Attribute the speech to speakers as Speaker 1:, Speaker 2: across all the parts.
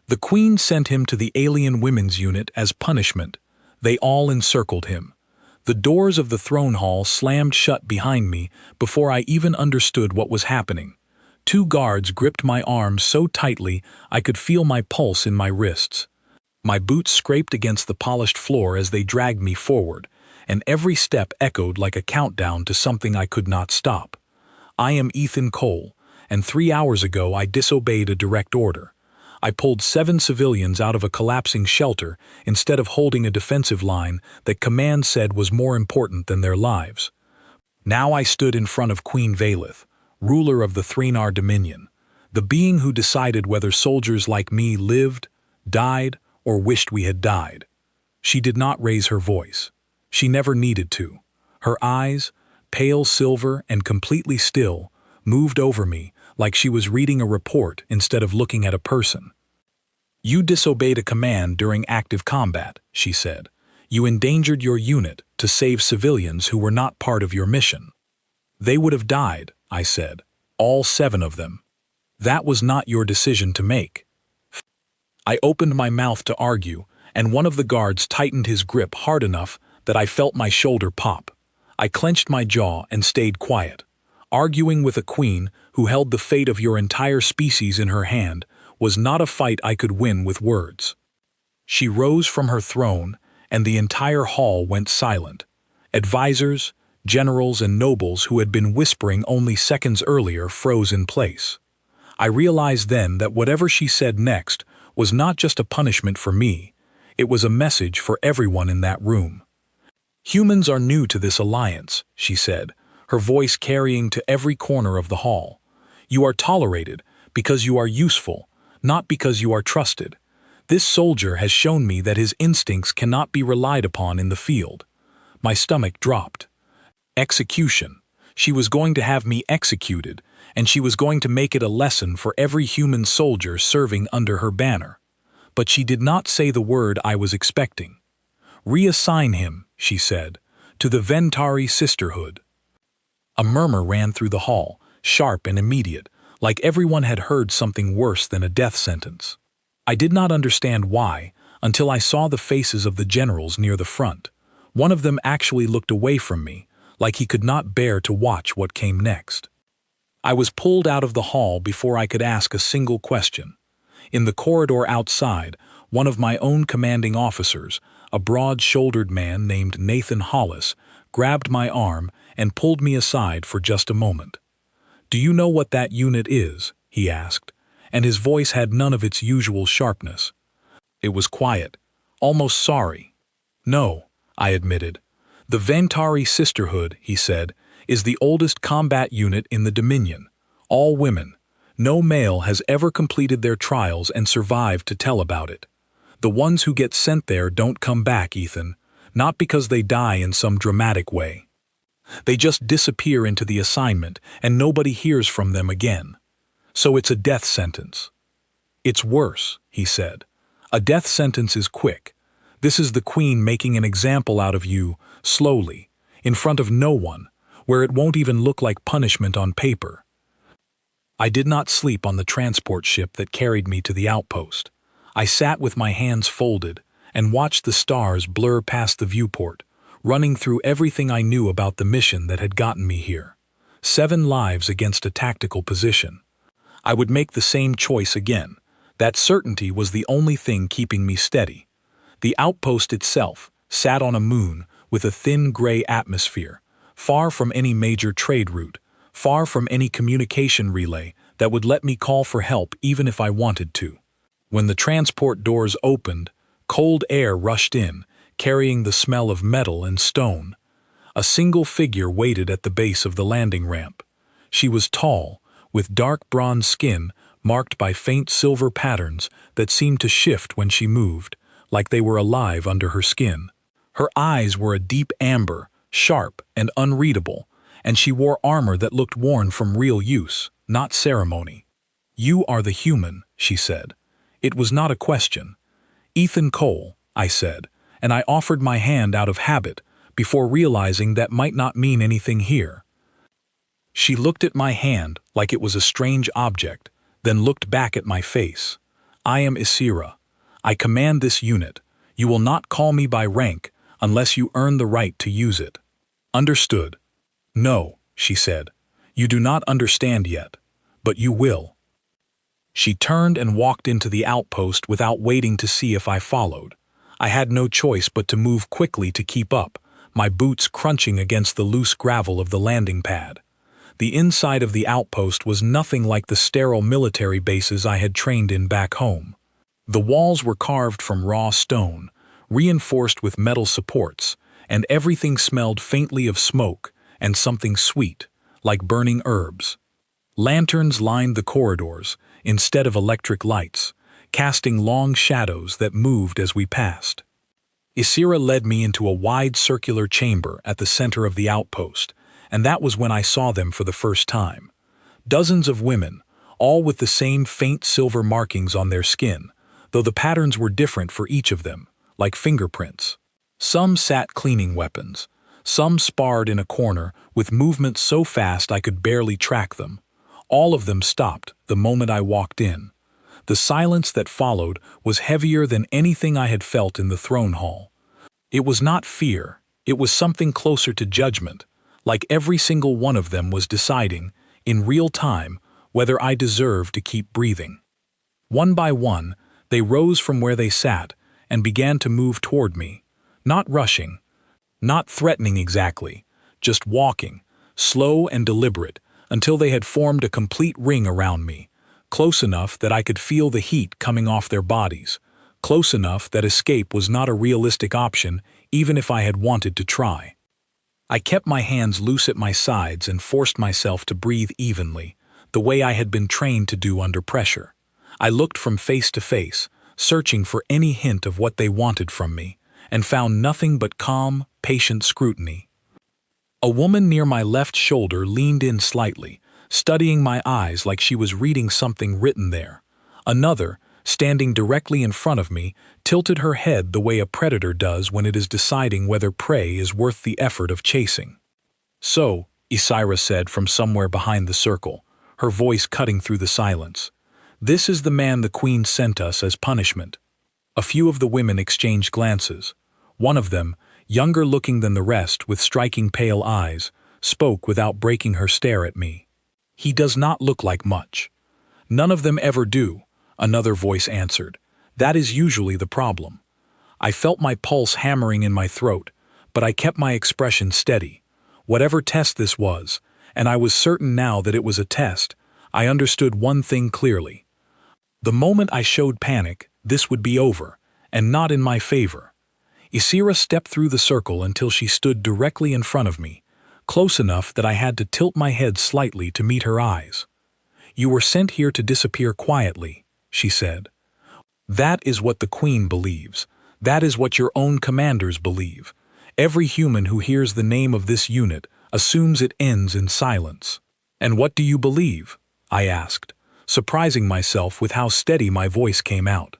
Speaker 1: The Queen sent him to the Alien Women's Unit as punishment. They all encircled him. The doors of the throne hall slammed shut behind me before I even understood what was happening. 2 guards gripped my arms so tightly I could feel my pulse in my wrists. My boots scraped against the polished floor as they dragged me forward, and every step echoed like a countdown to something I could not stop. I am Ethan Cole, and 3 hours ago I disobeyed a direct order. I pulled 7 civilians out of a collapsing shelter instead of holding a defensive line that command said was more important than their lives. Now I stood in front of Queen Valith, ruler of the Threnar Dominion, the being who decided whether soldiers like me lived, died, or wished we had died. She did not raise her voice. She never needed to. Her eyes, pale silver and completely still, moved over me like she was reading a report instead of looking at a person. "You disobeyed a command during active combat," she said. "You endangered your unit to save civilians who were not part of your mission." "They would have died," I said. "All 7 of them. That was not your decision to make." I opened my mouth to argue, and one of the guards tightened his grip hard enough that I felt my shoulder pop. I clenched my jaw and stayed quiet. Arguing with a queen who held the fate of your entire species in her hand was not a fight I could win with words. She rose from her throne, and the entire hall went silent. Advisors, generals, and nobles who had been whispering only seconds earlier froze in place. I realized then that whatever she said next was not just a punishment for me, it was a message for everyone in that room. "Humans are new to this alliance," she said, her voice carrying to every corner of the hall. "You are tolerated because you are useful, not because you are trusted. This soldier has shown me that his instincts cannot be relied upon in the field." My stomach dropped. Execution. She was going to have me executed, and she was going to make it a lesson for every human soldier serving under her banner. But she did not say the word I was expecting. "Reassign him," she said, "to the Ventari Sisterhood." A murmur ran through the hall, sharp and immediate, like everyone had heard something worse than a death sentence. I did not understand why, until I saw the faces of the generals near the front. One of them actually looked away from me, like he could not bear to watch what came next. I was pulled out of the hall before I could ask a single question. In the corridor outside, one of my own commanding officers, a broad-shouldered man named Nathan Hollis, grabbed my arm and pulled me aside for just a moment. "Do you know what that unit is?" he asked, and his voice had none of its usual sharpness. It was quiet, almost sorry. "No," I admitted. "The Ventari Sisterhood," he said, "is the oldest combat unit in the Dominion. All women. No male has ever completed their trials and survived to tell about it. The ones who get sent there don't come back, Ethan, not because they die in some dramatic way. They just disappear into the assignment and nobody hears from them again. So it's a death sentence." "It's worse," he said. "A death sentence is quick. This is the Queen making an example out of you, slowly, in front of no one, where it won't even look like punishment on paper." I did not sleep on the transport ship that carried me to the outpost. I sat with my hands folded and watched the stars blur past the viewport, running through everything I knew about the mission that had gotten me here. 7 lives against a tactical position. I would make the same choice again. That certainty was the only thing keeping me steady. The outpost itself sat on a moon with a thin gray atmosphere, far from any major trade route, far from any communication relay that would let me call for help even if I wanted to. When the transport doors opened, cold air rushed in, carrying the smell of metal and stone. A single figure waited at the base of the landing ramp. She was tall, with dark bronze skin marked by faint silver patterns that seemed to shift when she moved, like they were alive under her skin. Her eyes were a deep amber, sharp and unreadable, and she wore armor that looked worn from real use, not ceremony. "You are the human," she said. It was not a question. "Ethan Cole," I said, and I offered my hand out of habit, before realizing that might not mean anything here. She looked at my hand like it was a strange object, then looked back at my face. I am Isira. I command this unit. You will not call me by rank unless you earn the right to use it. Understood. No, she said. You do not understand yet, but you will. She turned and walked into the outpost without waiting to see if I followed. I had no choice but to move quickly to keep up, my boots crunching against the loose gravel of the landing pad. The inside of the outpost was nothing like the sterile military bases I had trained in back home. The walls were carved from raw stone, reinforced with metal supports, and everything smelled faintly of smoke and something sweet, like burning herbs. Lanterns lined the corridors instead of electric lights, casting long shadows that moved as we passed. Isira led me into a wide circular chamber at the center of the outpost, and that was when I saw them for the first time. Dozens of women, all with the same faint silver markings on their skin, though the patterns were different for each of them, like fingerprints. Some sat cleaning weapons. Some sparred in a corner with movements so fast I could barely track them. All of them stopped the moment I walked in. The silence that followed was heavier than anything I had felt in the throne hall. It was not fear, it was something closer to judgment, like every single one of them was deciding, in real time, whether I deserved to keep breathing. One by one, they rose from where they sat and began to move toward me, not rushing, not threatening exactly, just walking, slow and deliberate, until they had formed a complete ring around me, close enough that I could feel the heat coming off their bodies, close enough that escape was not a realistic option even if I had wanted to try. I kept my hands loose at my sides and forced myself to breathe evenly, the way I had been trained to do under pressure. I looked from face to face, searching for any hint of what they wanted from me, and found nothing but calm, patient scrutiny. A woman near my left shoulder leaned in slightly, studying my eyes like she was reading something written there. Another, standing directly in front of me, tilted her head the way a predator does when it is deciding whether prey is worth the effort of chasing. So, Isira said from somewhere behind the circle, her voice cutting through the silence. This is the man the Queen sent us as punishment. A few of the women exchanged glances. One of them, younger looking than the rest with striking pale eyes, spoke without breaking her stare at me. He does not look like much. None of them ever do, another voice answered. That is usually the problem. I felt my pulse hammering in my throat, but I kept my expression steady. Whatever test this was, and I was certain now that it was a test, I understood one thing clearly. The moment I showed panic, this would be over, and not in my favor. Isira stepped through the circle until she stood directly in front of me, close enough that I had to tilt my head slightly to meet her eyes. You were sent here to disappear quietly, she said. That is what the Queen believes. That is what your own commanders believe. Every human who hears the name of this unit assumes it ends in silence. And what do you believe? I asked, surprising myself with how steady my voice came out.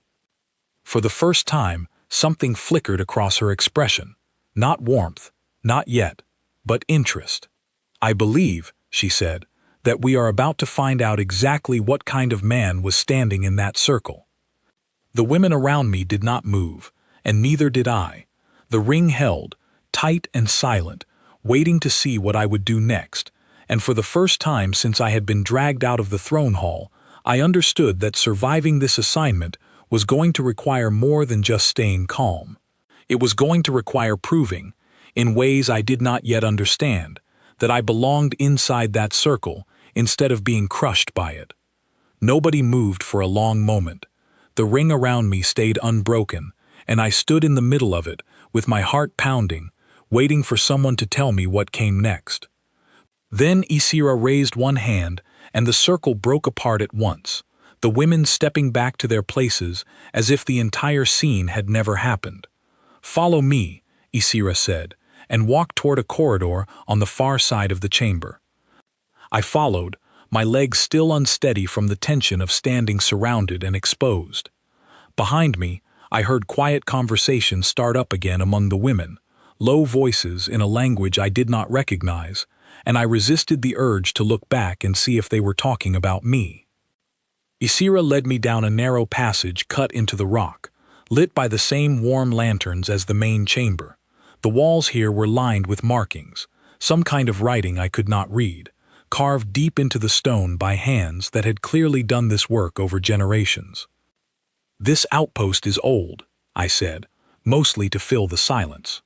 Speaker 1: For the first time, something flickered across her expression. Not warmth, not yet, but interest. I believe, she said, that we are about to find out exactly what kind of man was standing in that circle. The women around me did not move, and neither did I. The ring held, tight and silent, waiting to see what I would do next, and for the first time since I had been dragged out of the throne hall, I understood that surviving this assignment was going to require more than just staying calm. It was going to require proving, in ways I did not yet understand, that I belonged inside that circle instead of being crushed by it. Nobody moved for a long moment. The ring around me stayed unbroken, and I stood in the middle of it, with my heart pounding, waiting for someone to tell me what came next. Then Isira raised one hand, and the circle broke apart at once, the women stepping back to their places as if the entire scene had never happened. "Follow me," Isira said, and walked toward a corridor on the far side of the chamber. I followed, my legs still unsteady from the tension of standing surrounded and exposed. Behind me, I heard quiet conversation start up again among the women, low voices in a language I did not recognize, and I resisted the urge to look back and see if they were talking about me. Isira led me down a narrow passage cut into the rock, lit by the same warm lanterns as the main chamber. The walls here were lined with markings, some kind of writing I could not read, carved deep into the stone by hands that had clearly done this work over generations. "This outpost is old," I said, mostly to fill the silence.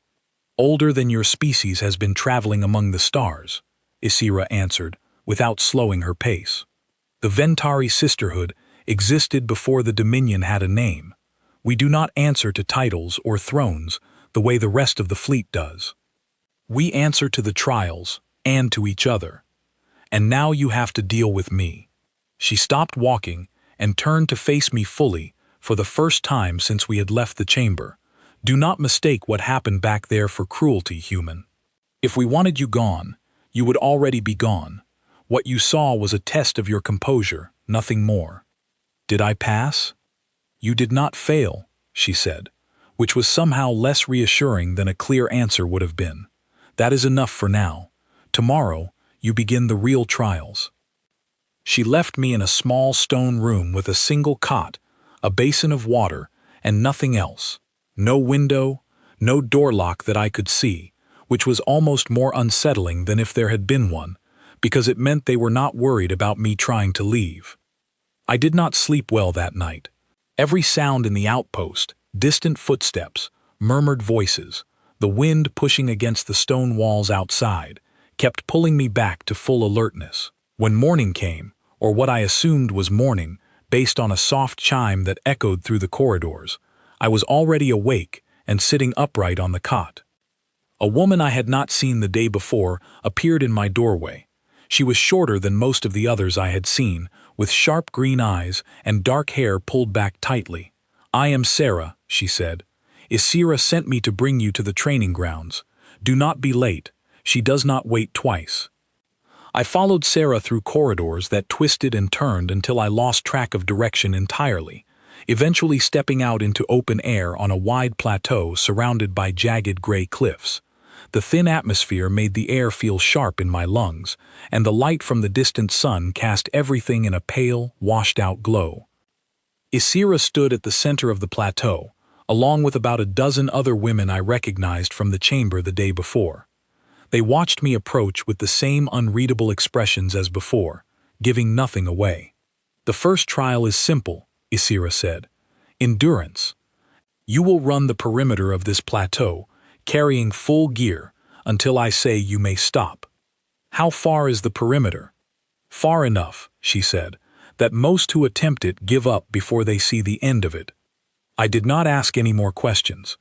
Speaker 1: "Older than your species has been traveling among the stars," Isira answered, without slowing her pace. "The Ventari Sisterhood existed before the Dominion had a name. We do not answer to titles or thrones the way the rest of the fleet does. We answer to the trials and to each other. And now you have to deal with me." She stopped walking and turned to face me fully for the first time since we had left the chamber. "Do not mistake what happened back there for cruelty, human. If we wanted you gone, you would already be gone. What you saw was a test of your composure, nothing more." "Did I pass?" "You did not fail," she said, which was somehow less reassuring than a clear answer would have been. "That is enough for now. Tomorrow, you begin the real trials." She left me in a small stone room with a single cot, a basin of water, and nothing else. No window, no door lock that I could see, which was almost more unsettling than if there had been one, because it meant they were not worried about me trying to leave. I did not sleep well that night. Every sound in the outpost, distant footsteps, murmured voices, the wind pushing against the stone walls outside, kept pulling me back to full alertness. When morning came, or what I assumed was morning, based on a soft chime that echoed through the corridors, I was already awake and sitting upright on the cot. A woman I had not seen the day before appeared in my doorway. She was shorter than most of the others I had seen, with sharp green eyes and dark hair pulled back tightly. "I am Sarah," she said. "Isira sent me to bring you to the training grounds. Do not be late. She does not wait twice." I followed Sarah through corridors that twisted and turned until I lost track of direction entirely, eventually stepping out into open air on a wide plateau surrounded by jagged gray cliffs. The thin atmosphere made the air feel sharp in my lungs, and the light from the distant sun cast everything in a pale, washed-out glow. Isira stood at the center of the plateau, along with about a dozen other women I recognized from the chamber the day before. They watched me approach with the same unreadable expressions as before, giving nothing away. "The first trial is simple," Isira said. "Endurance. You will run the perimeter of this plateau, carrying full gear, until I say you may stop." "How far is the perimeter?" "Far enough," she said, "that most who attempt it give up before they see the end of it." I did not ask any more questions.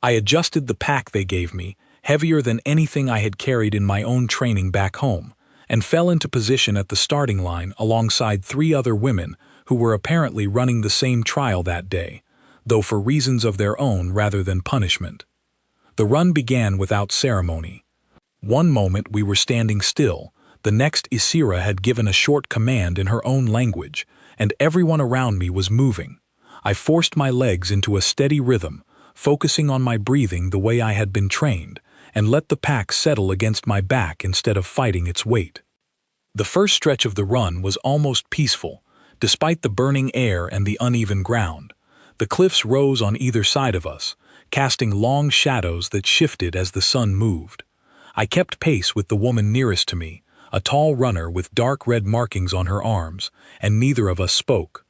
Speaker 1: I adjusted the pack they gave me, heavier than anything I had carried in my own training back home, and fell into position at the starting line alongside 3 other women who were apparently running the same trial that day, though for reasons of their own rather than punishment. The run began without ceremony. One moment we were standing still, the next Isira had given a short command in her own language, and everyone around me was moving. I forced my legs into a steady rhythm, focusing on my breathing the way I had been trained, and let the pack settle against my back instead of fighting its weight. The first stretch of the run was almost peaceful, despite the burning air and the uneven ground. The cliffs rose on either side of us, casting long shadows that shifted as the sun moved. I kept pace with the woman nearest to me, a tall runner with dark red markings on her arms, and neither of us spoke.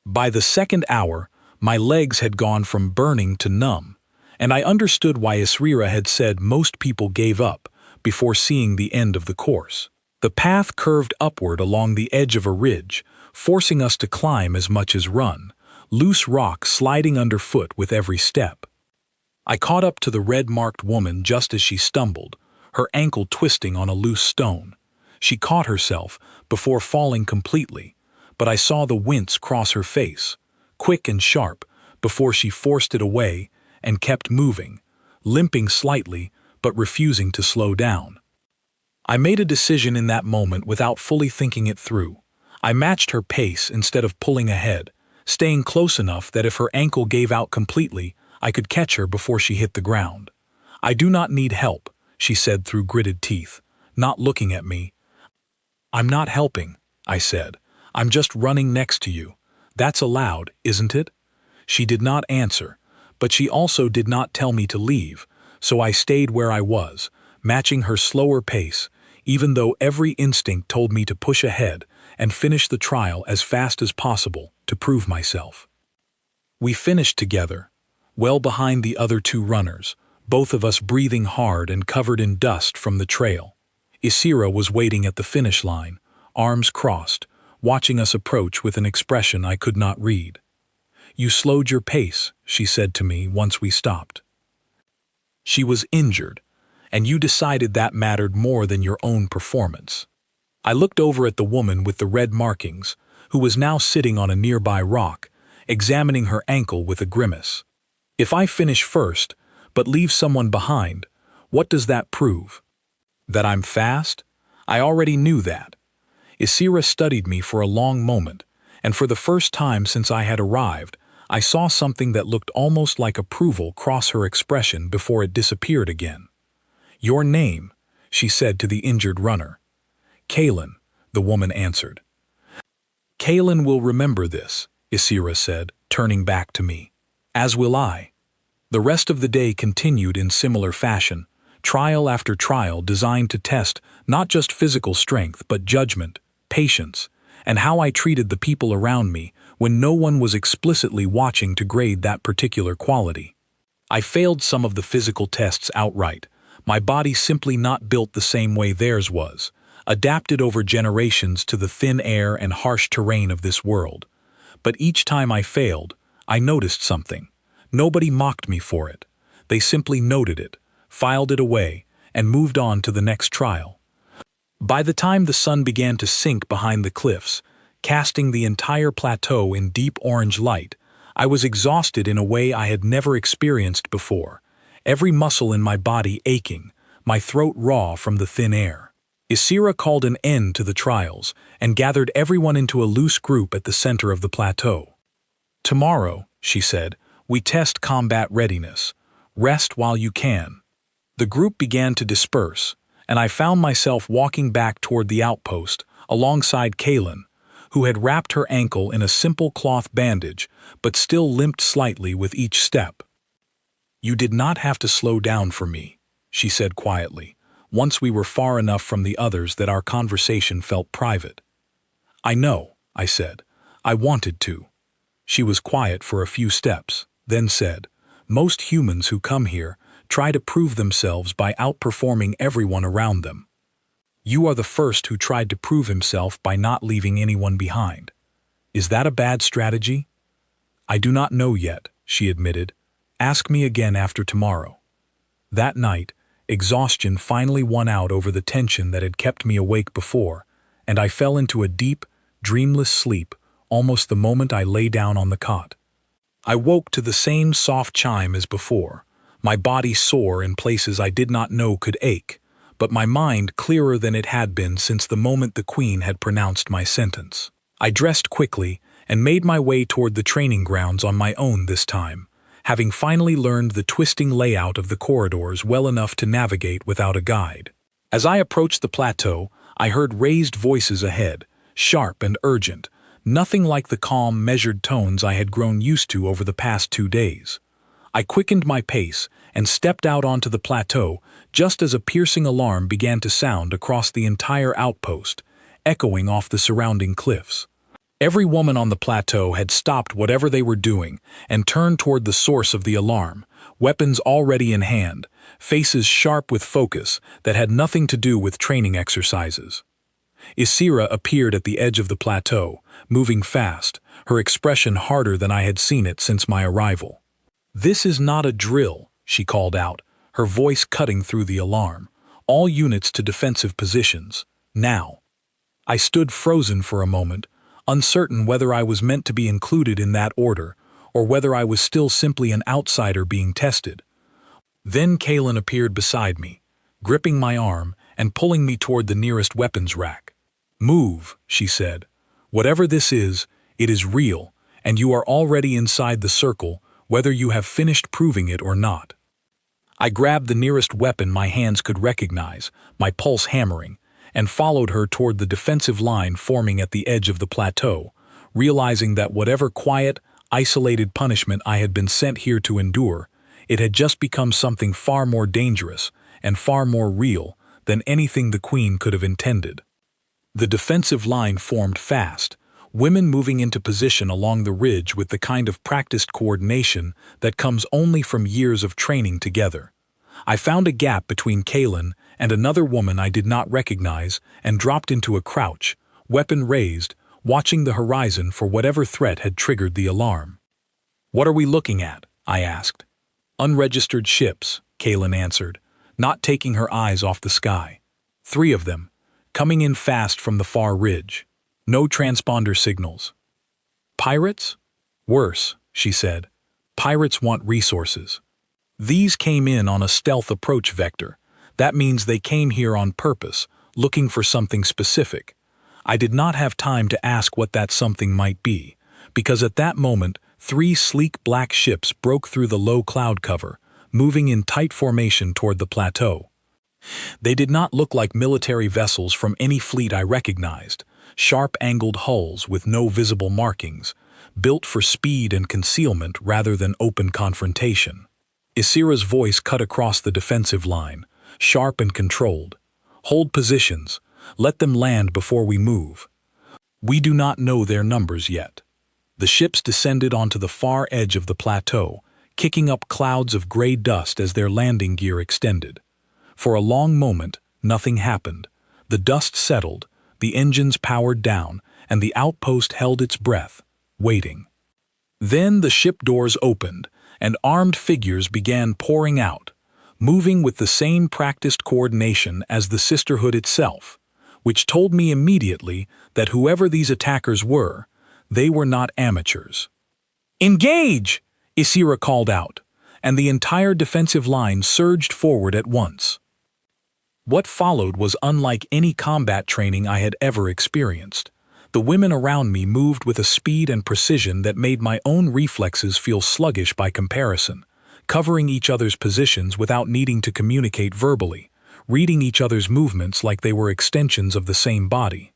Speaker 1: By the second hour, my legs had gone from burning to numb, and I understood why Isira had said most people gave up before seeing the end of the course. The path curved upward along the edge of a ridge, forcing us to climb as much as run, loose rock sliding underfoot with every step. I caught up to the red-marked woman just as she stumbled, her ankle twisting on a loose stone. She caught herself before falling completely, but I saw the wince cross her face, quick and sharp, before she forced it away and kept moving, limping slightly but refusing to slow down. I made a decision in that moment without fully thinking it through. I matched her pace instead of pulling ahead, staying close enough that if her ankle gave out completely, I could catch her before she hit the ground. "I do not need help," she said through gritted teeth, not looking at me. "I'm not helping," I said. I'm just running next to you. That's allowed, isn't it? She did not answer, but she also did not tell me to leave, so I stayed where I was, matching her slower pace, even though every instinct told me to push ahead and finish the trial as fast as possible to prove myself. We finished together, well behind the other two runners, both of us breathing hard and covered in dust from the trail. Isira was waiting at the finish line, arms crossed, watching us approach with an expression I could not read. "You slowed your pace," she said to me once we stopped. "She was injured, and you decided that mattered more than your own performance." I looked over at the woman with the red markings, who was now sitting on a nearby rock, examining her ankle with a grimace. "If I finish first, but leave someone behind, what does that prove? That I'm fast? I already knew that." Isira studied me for a long moment, and for the first time since I had arrived, I saw something that looked almost like approval cross her expression before it disappeared again. "Your name," she said to the injured runner. "Kalen," the woman answered. "Kalen will remember this," Isira said, turning back to me. "As will I." The rest of the day continued in similar fashion, trial after trial designed to test not just physical strength but judgment, patience, and how I treated the people around me when no one was explicitly watching to grade that particular quality. I failed some of the physical tests outright, my body simply not built the same way theirs was, adapted over generations to the thin air and harsh terrain of this world. But each time I failed, I noticed something. Nobody mocked me for it. They simply noted it, filed it away, and moved on to the next trial. By the time the sun began to sink behind the cliffs, casting the entire plateau in deep orange light, I was exhausted in a way I had never experienced before, every muscle in my body aching, my throat raw from the thin air. Isira called an end to the trials and gathered everyone into a loose group at the center of the plateau. "Tomorrow," she said, "we test combat readiness. Rest while you can." The group began to disperse, and I found myself walking back toward the outpost alongside Kalen, who had wrapped her ankle in a simple cloth bandage but still limped slightly with each step. "You did not have to slow down for me," she said quietly, once we were far enough from the others that our conversation felt private. "I know," I said. "I wanted to." She was quiet for a few steps, then said, "Most humans who come here try to prove themselves by outperforming everyone around them. You are the first who tried to prove himself by not leaving anyone behind. Is that a bad strategy?" "I do not know yet," she admitted. "Ask me again after tomorrow." That night, exhaustion finally won out over the tension that had kept me awake before, and I fell into a deep, dreamless sleep almost the moment I lay down on the cot. I woke to the same soft chime as before, my body sore in places I did not know could ache, but my mind clearer than it had been since the moment the Queen had pronounced my sentence. I dressed quickly and made my way toward the training grounds on my own this time, having finally learned the twisting layout of the corridors well enough to navigate without a guide. As I approached the plateau, I heard raised voices ahead, sharp and urgent, nothing like the calm, measured tones I had grown used to over the past 2 days. I quickened my pace and stepped out onto the plateau just as a piercing alarm began to sound across the entire outpost, echoing off the surrounding cliffs. Every woman on the plateau had stopped whatever they were doing and turned toward the source of the alarm, weapons already in hand, faces sharp with focus that had nothing to do with training exercises. Isira appeared at the edge of the plateau, moving fast, her expression harder than I had seen it since my arrival. "This is not a drill," she called out, her voice cutting through the alarm. "All units to defensive positions, now." I stood frozen for a moment, uncertain whether I was meant to be included in that order or whether I was still simply an outsider being tested. Then Kalen appeared beside me, gripping my arm and pulling me toward the nearest weapons rack. "Move," she said. "Whatever this is, it is real, and you are already inside the circle, whether you have finished proving it or not." I grabbed the nearest weapon my hands could recognize, my pulse hammering, and followed her toward the defensive line forming at the edge of the plateau, realizing that whatever quiet, isolated punishment I had been sent here to endure, it had just become something far more dangerous and far more real than anything the Queen could have intended. The defensive line formed fast, women moving into position along the ridge with the kind of practiced coordination that comes only from years of training together. I found a gap between Kaylin and another woman I did not recognize and dropped into a crouch, weapon raised, watching the horizon for whatever threat had triggered the alarm. "What are we looking at?" I asked. "Unregistered ships," Kaylin answered, not taking her eyes off the sky. "3 of them, coming in fast from the far ridge. No transponder signals." "Pirates?" "Worse," she said. "Pirates want resources. These came in on a stealth approach vector. That means they came here on purpose, looking for something specific. I did not have time to ask what that something might be, because at that moment 3 sleek black ships broke through the low cloud cover, moving in tight formation toward the plateau. They did not look like military vessels from any fleet I recognized, sharp-angled hulls with no visible markings, built for speed and concealment rather than open confrontation. Isira's voice cut across the defensive line, sharp and controlled. "Hold positions. Let them land before we move. We do not know their numbers yet." The ships descended onto the far edge of the plateau, kicking up clouds of gray dust as their landing gear extended. For a long moment, nothing happened. The dust settled, the engines powered down, and the outpost held its breath, waiting. Then the ship doors opened, and armed figures began pouring out, moving with the same practiced coordination as the Sisterhood itself, which told me immediately that whoever these attackers were, they were not amateurs. "Engage!" Isira called out, and the entire defensive line surged forward at once. What followed was unlike any combat training I had ever experienced. The women around me moved with a speed and precision that made my own reflexes feel sluggish by comparison, covering each other's positions without needing to communicate verbally, reading each other's movements like they were extensions of the same body.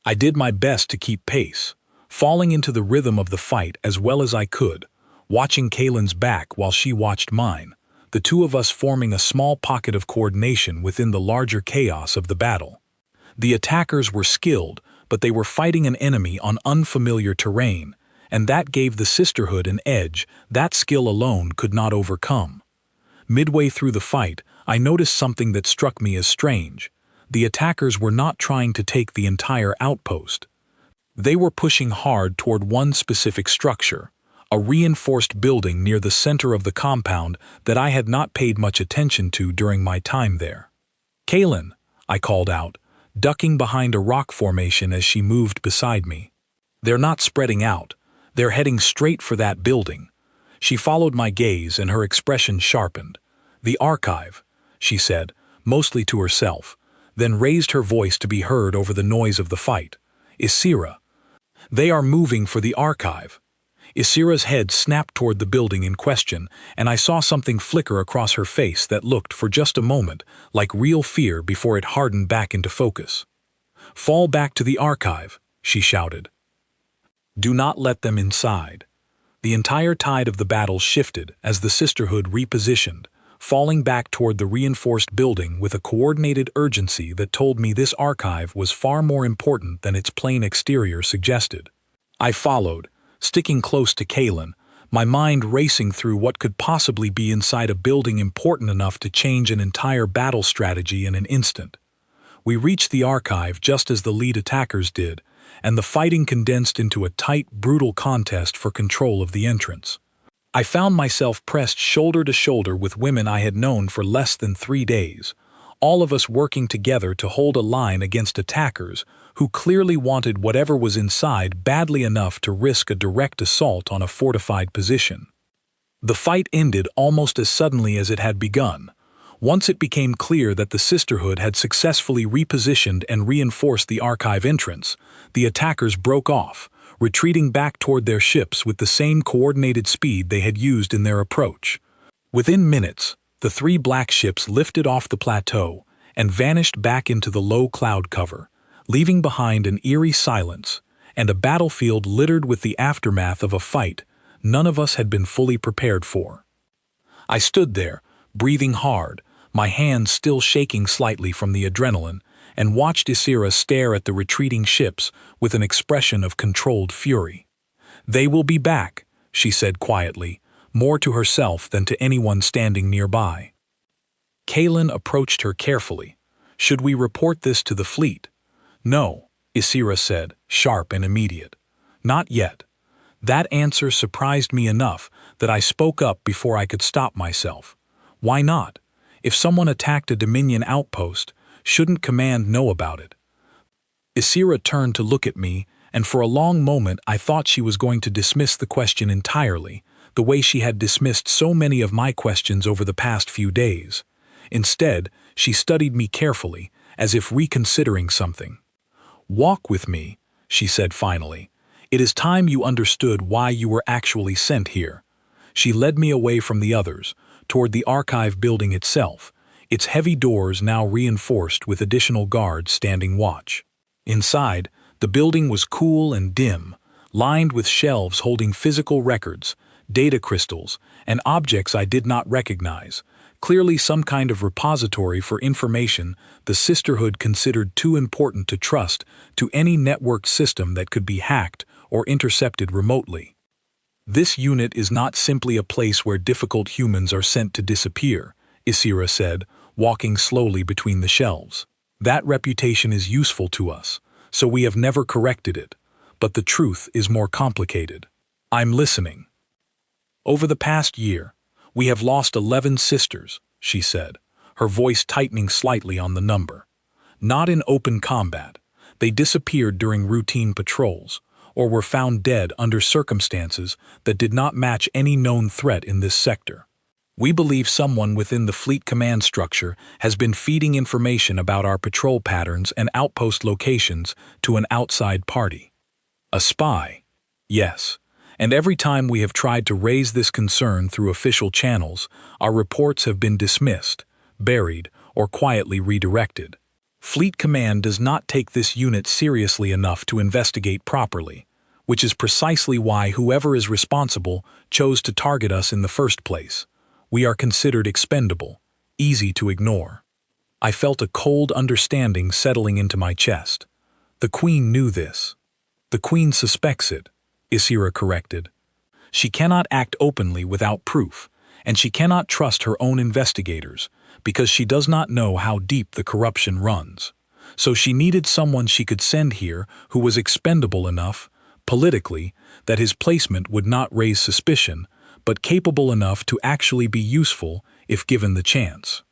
Speaker 1: I did my best to keep pace, falling into the rhythm of the fight as well as I could, watching Kaylin's back while she watched mine, the two of us forming a small pocket of coordination within the larger chaos of the battle. The attackers were skilled, but they were fighting an enemy on unfamiliar terrain, and that gave the Sisterhood an edge that skill alone could not overcome. Midway through the fight, I noticed something that struck me as strange. The attackers were not trying to take the entire outpost. They were pushing hard toward one specific structure, a reinforced building near the center of the compound that I had not paid much attention to during my time there. "Kaylin," I called out, ducking behind a rock formation as she moved beside me. "They're not spreading out. They're heading straight for that building." She followed my gaze and her expression sharpened. "The archive," she said, mostly to herself, then raised her voice to be heard over the noise of the fight. "Isira. They are moving for the archive." Isira's head snapped toward the building in question, and I saw something flicker across her face that looked for just a moment like real fear before it hardened back into focus. "Fall back to the archive," she shouted. "Do not let them inside." The entire tide of the battle shifted as the Sisterhood repositioned, falling back toward the reinforced building with a coordinated urgency that told me this archive was far more important than its plain exterior suggested. I followed, sticking close to Kaylin, my mind racing through what could possibly be inside a building important enough to change an entire battle strategy in an instant. We reached the archive just as the lead attackers did, and the fighting condensed into a tight, brutal contest for control of the entrance. I found myself pressed shoulder to shoulder with women I had known for less than 3 days, all of us working together to hold a line against attackers who clearly wanted whatever was inside badly enough to risk a direct assault on a fortified position. The fight ended almost as suddenly as it had begun. Once it became clear that the Sisterhood had successfully repositioned and reinforced the archive entrance, the attackers broke off, retreating back toward their ships with the same coordinated speed they had used in their approach. Within minutes, the 3 black ships lifted off the plateau, and vanished back into the low cloud cover, leaving behind an eerie silence and a battlefield littered with the aftermath of a fight none of us had been fully prepared for. I stood there, breathing hard, my hands still shaking slightly from the adrenaline, and watched Ysera stare at the retreating ships with an expression of controlled fury. "They will be back," she said quietly, more to herself than to anyone standing nearby. Kaelin approached her carefully. "Should we report this to the fleet?" "No," Ysera said, sharp and immediate. "Not yet." That answer surprised me enough that I spoke up before I could stop myself. "Why not? If someone attacked a Dominion outpost, shouldn't Command know about it?" Ysera turned to look at me, and for a long moment I thought she was going to dismiss the question entirely, the way she had dismissed so many of my questions over the past few days. Instead, she studied me carefully, as if reconsidering something. "Walk with me," she said finally. "It is time you understood why you were actually sent here." She led me away from the others, toward the archive building itself, its heavy doors now reinforced with additional guards standing watch. Inside, the building was cool and dim, lined with shelves holding physical records, data crystals, and objects I did not recognize, clearly some kind of repository for information the Sisterhood considered too important to trust to any networked system that could be hacked or intercepted remotely. "This unit is not simply a place where difficult humans are sent to disappear," Ysera said, walking slowly between the shelves. "That reputation is useful to us, so we have never corrected it, but the truth is more complicated. I'm listening." "Over the past year, we have lost 11 sisters," she said, her voice tightening slightly on the number. "Not in open combat. They disappeared during routine patrols, or were found dead under circumstances that did not match any known threat in this sector. We believe someone within the fleet command structure has been feeding information about our patrol patterns and outpost locations to an outside party." "A spy?" "Yes. And every time we have tried to raise this concern through official channels, our reports have been dismissed, buried, or quietly redirected. Fleet Command does not take this unit seriously enough to investigate properly, which is precisely why whoever is responsible chose to target us in the first place. We are considered expendable, easy to ignore." I felt a cold understanding settling into my chest. The Queen knew this. "The Queen suspects it," Ysera corrected. "She cannot act openly without proof, and she cannot trust her own investigators, because she does not know how deep the corruption runs. So she needed someone she could send here who was expendable enough, politically, that his placement would not raise suspicion, but capable enough to actually be useful if given the chance."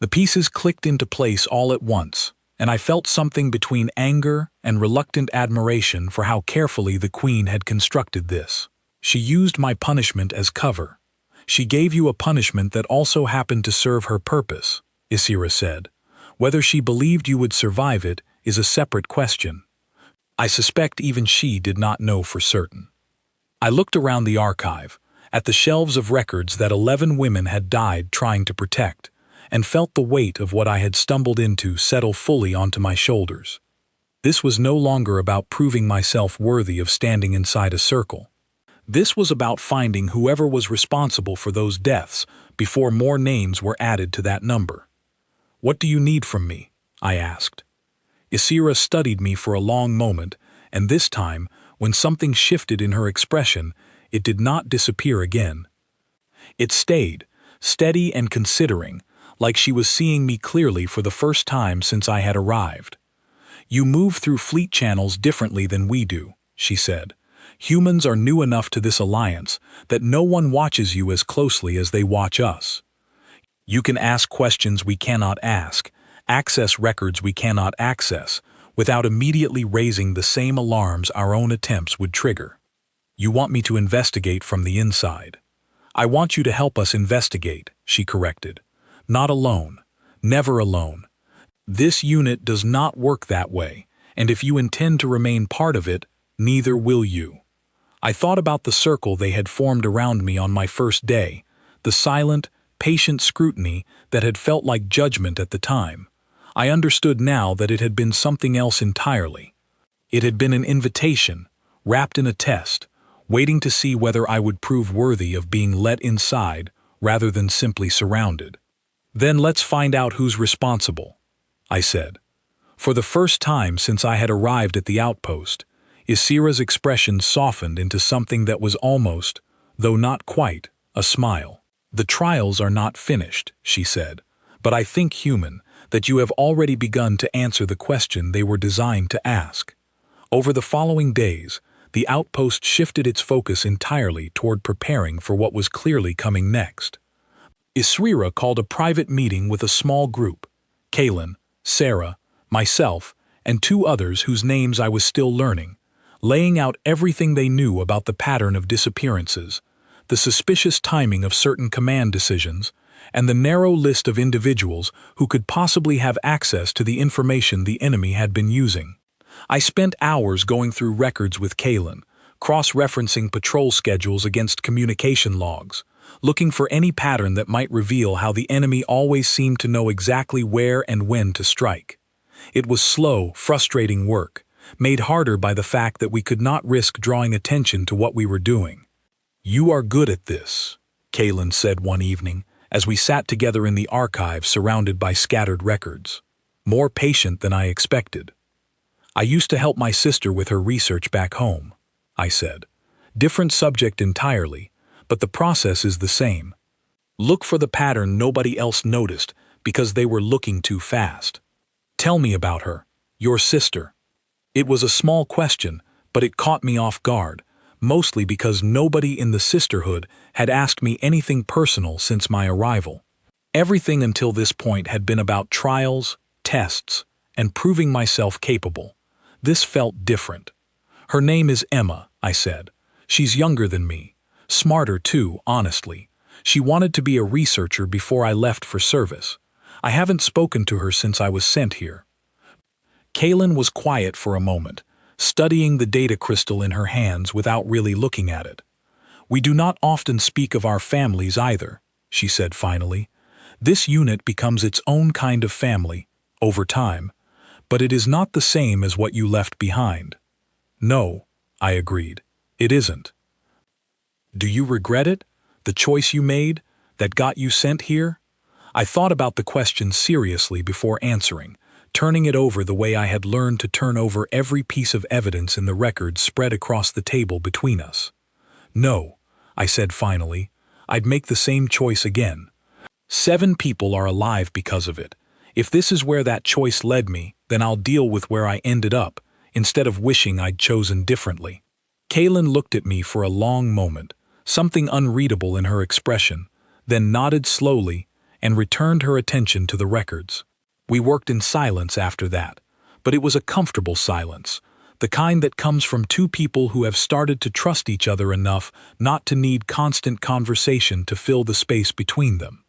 Speaker 1: The pieces clicked into place all at once, and I felt something between anger and reluctant admiration for how carefully the Queen had constructed this. "She used my punishment as cover. She gave you a punishment that also happened to serve her purpose," Ysera said. "Whether she believed you would survive it is a separate question." I suspect even she did not know for certain. I looked around the archive, at the shelves of records that 11 women had died trying to protect, and felt the weight of what I had stumbled into settle fully onto my shoulders. This was no longer about proving myself worthy of standing inside a circle. This was about finding whoever was responsible for those deaths before more names were added to that number. "What do you need from me?" I asked. Ysera studied me for a long moment, and this time, when something shifted in her expression, it did not disappear again. It stayed, steady and considering, like she was seeing me clearly for the first time since I had arrived. "You move through fleet channels differently than we do," she said. "Humans are new enough to this alliance that no one watches you as closely as they watch us. You can ask questions we cannot ask, access records we cannot access, without immediately raising the same alarms our own attempts would trigger. You want me to investigate from the inside." "I want you to help us investigate," she corrected. "Not alone. Never alone. This unit does not work that way, and if you intend to remain part of it, neither will you." I thought about the circle they had formed around me on my first day, the silent, patient scrutiny that had felt like judgment at the time. I understood now that it had been something else entirely. It had been an invitation, wrapped in a test, waiting to see whether I would prove worthy of being let inside rather than simply surrounded. "Then let's find out who's responsible," I said. For the first time since I had arrived at the outpost, Isira's expression softened into something that was almost, though not quite, a smile. "The trials are not finished," she said, "but I think, human, that you have already begun to answer the question they were designed to ask." Over the following days, the outpost shifted its focus entirely toward preparing for what was clearly coming next. Isira called a private meeting with a small group: Kaylin, Sarah, myself, and 2 others whose names I was still learning, laying out everything they knew about the pattern of disappearances, the suspicious timing of certain command decisions, and the narrow list of individuals who could possibly have access to the information the enemy had been using. I spent hours going through records with Kaylin, cross-referencing patrol schedules against communication logs, looking for any pattern that might reveal how the enemy always seemed to know exactly where and when to strike. It was slow, frustrating work, made harder by the fact that we could not risk drawing attention to what we were doing. "You are good at this," Kaylin said one evening, as we sat together in the archive surrounded by scattered records. "More patient than I expected." "I used to help my sister with her research back home," I said. "Different subject entirely, but the process is the same. Look for the pattern nobody else noticed because they were looking too fast. Tell me about her, your sister." It was a small question, but it caught me off guard, mostly because nobody in the sisterhood had asked me anything personal since my arrival. Everything until this point had been about trials, tests, and proving myself capable. This felt different. "Her name is Emma," I said. "She's younger than me. Smarter too, honestly. She wanted to be a researcher before I left for service. I haven't spoken to her since I was sent here." Kaylin was quiet for a moment, studying the data crystal in her hands without really looking at it. "We do not often speak of our families either," she said finally. "This unit becomes its own kind of family, over time, but it is not the same as what you left behind." "No," I agreed, "it isn't." "Do you regret it? The choice you made, that got you sent here?" I thought about the question seriously before answering, turning it over the way I had learned to turn over every piece of evidence in the records spread across the table between us. "No," I said finally, "I'd make the same choice again. 7 people are alive because of it. If this is where that choice led me, then I'll deal with where I ended up, instead of wishing I'd chosen differently." Kaylin looked at me for a long moment, something unreadable in her expression, then nodded slowly and returned her attention to the records. We worked in silence after that, but it was a comfortable silence, the kind that comes from 2 people who have started to trust each other enough not to need constant conversation to fill the space between them.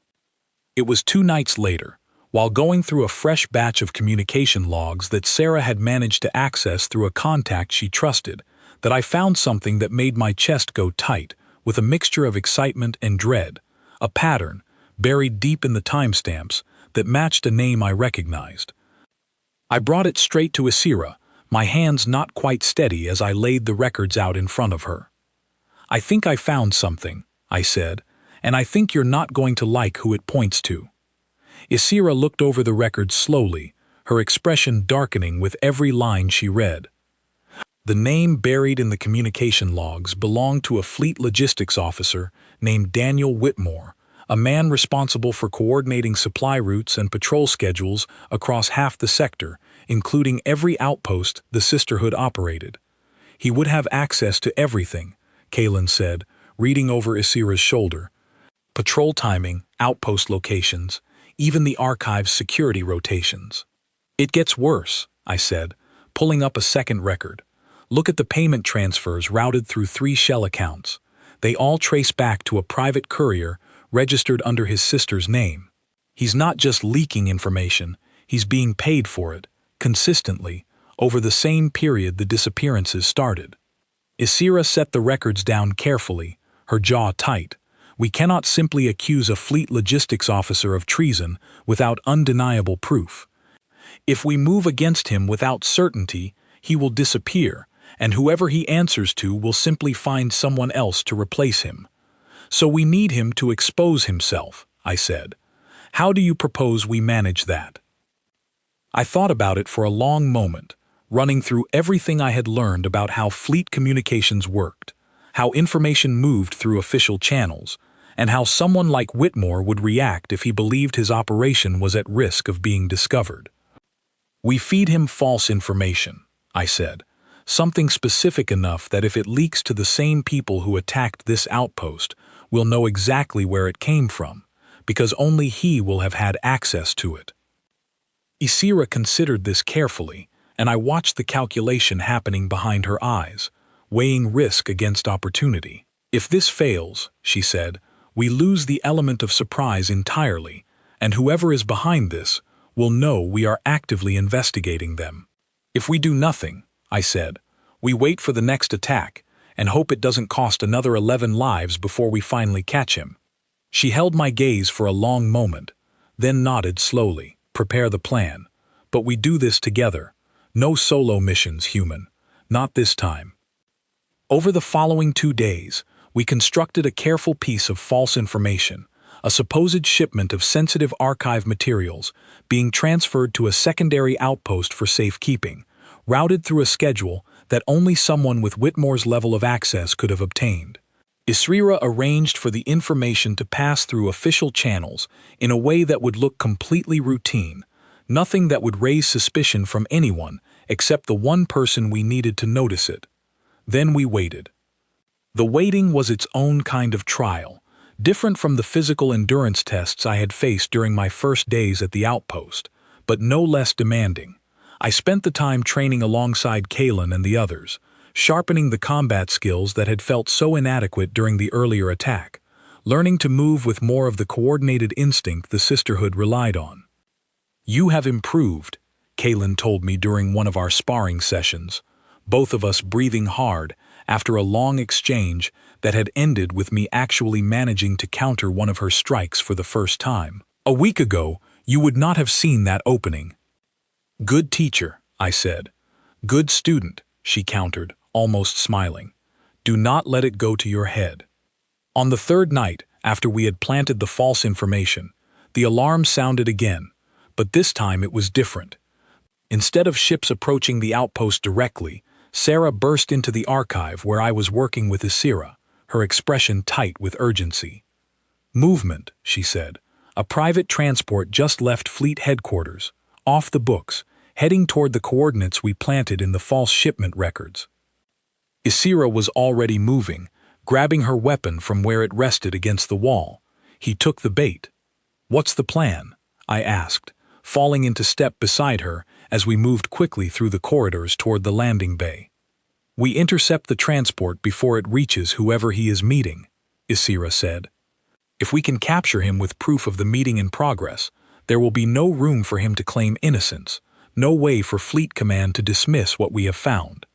Speaker 1: It was 2 nights later, while going through a fresh batch of communication logs that Sarah had managed to access through a contact she trusted, that I found something that made my chest go tight, with a mixture of excitement and dread, a pattern, buried deep in the timestamps, that matched a name I recognized. I brought it straight to Isira, my hands not quite steady as I laid the records out in front of her. "I think I found something," I said, "and I think you're not going to like who it points to." Isira looked over the records slowly, her expression darkening with every line she read. The name buried in the communication logs belonged to a fleet logistics officer named Daniel Whitmore, a man responsible for coordinating supply routes and patrol schedules across half the sector, including every outpost the Sisterhood operated. "He would have access to everything," Kaylin said, reading over Isira's shoulder. "Patrol timing, outpost locations, even the archive's security rotations." "It gets worse," I said, pulling up a second record. "Look at the payment transfers routed through 3 shell accounts. They all trace back to a private courier registered under his sister's name. He's not just leaking information, he's being paid for it, consistently, over the same period the disappearances started." Isira set the records down carefully, her jaw tight. "We cannot simply accuse a fleet logistics officer of treason without undeniable proof. If we move against him without certainty, he will disappear, and whoever he answers to will simply find someone else to replace him. So we need him to expose himself, I said. How do you propose we manage that? I thought about it for a long moment, running through everything I had learned about how fleet communications worked, how information moved through official channels, and how someone like Whitmore would react if he believed his operation was at risk of being discovered. We feed him false information, I said, something specific enough that if it leaks to the same people who attacked this outpost, we'll know exactly where it came from, because only he will have had access to it. Isira considered this carefully, and I watched the calculation happening behind her eyes, weighing risk against opportunity. If this fails, she said, we lose the element of surprise entirely, and whoever is behind this will know we are actively investigating them. If we do nothing, I said, we wait for the next attack and hope it doesn't cost another 11 lives before we finally catch him. She held my gaze for a long moment, then nodded slowly. Prepare the plan. But we do this together. No solo missions, human. Not this time. Over the following 2 days, we constructed a careful piece of false information, a supposed shipment of sensitive archive materials being transferred to a secondary outpost for safekeeping, routed through a schedule that only someone with Whitmore's level of access could have obtained. Isira arranged for the information to pass through official channels in a way that would look completely routine, nothing that would raise suspicion from anyone except the one person we needed to notice it. Then we waited. The waiting was its own kind of trial, different from the physical endurance tests I had faced during my first days at the outpost, but no less demanding. I spent the time training alongside Kalen and the others, sharpening the combat skills that had felt so inadequate during the earlier attack, learning to move with more of the coordinated instinct the sisterhood relied on. You have improved, Kalen told me during one of our sparring sessions, both of us breathing hard after a long exchange that had ended with me actually managing to counter one of her strikes for the first time. A week ago, you would not have seen that opening. Good teacher, I said. Good student, she countered, almost smiling. Do not let it go to your head. On the third night, after we had planted the false information, the alarm sounded again, but this time it was different. Instead of ships approaching the outpost directly, Sarah burst into the archive where I was working with Isira, her expression tight with urgency. Movement, she said. A private transport just left fleet headquarters, off the books, heading toward the coordinates we planted in the false shipment records. Isira was already moving, grabbing her weapon from where it rested against the wall. He took the bait. What's the plan? I asked, falling into step beside her as we moved quickly through the corridors toward the landing bay. We intercept the transport before it reaches whoever he is meeting, Isira said. If we can capture him with proof of the meeting in progress, there will be no room for him to claim innocence, no way for Fleet Command to dismiss what we have found.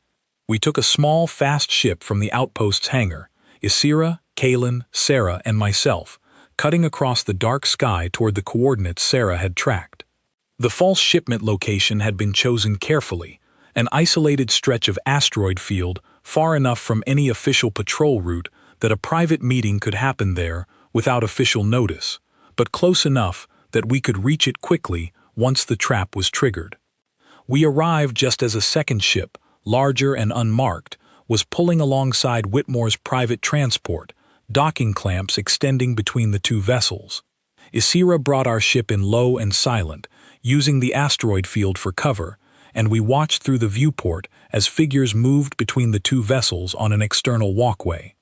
Speaker 1: We took a small, fast ship from the outpost's hangar, Isira, Kalen, Sarah, and myself, cutting across the dark sky toward the coordinates Sarah had tracked. The false shipment location had been chosen carefully, an isolated stretch of asteroid field far enough from any official patrol route that a private meeting could happen there without official notice, but close enough that we could reach it quickly once the trap was triggered. We arrived just as a second ship, larger and unmarked, was pulling alongside Whitmore's private transport, docking clamps extending between the two vessels. Isira brought our ship in low and silent, using the asteroid field for cover, and we watched through the viewport as figures moved between the two vessels on an external walkway.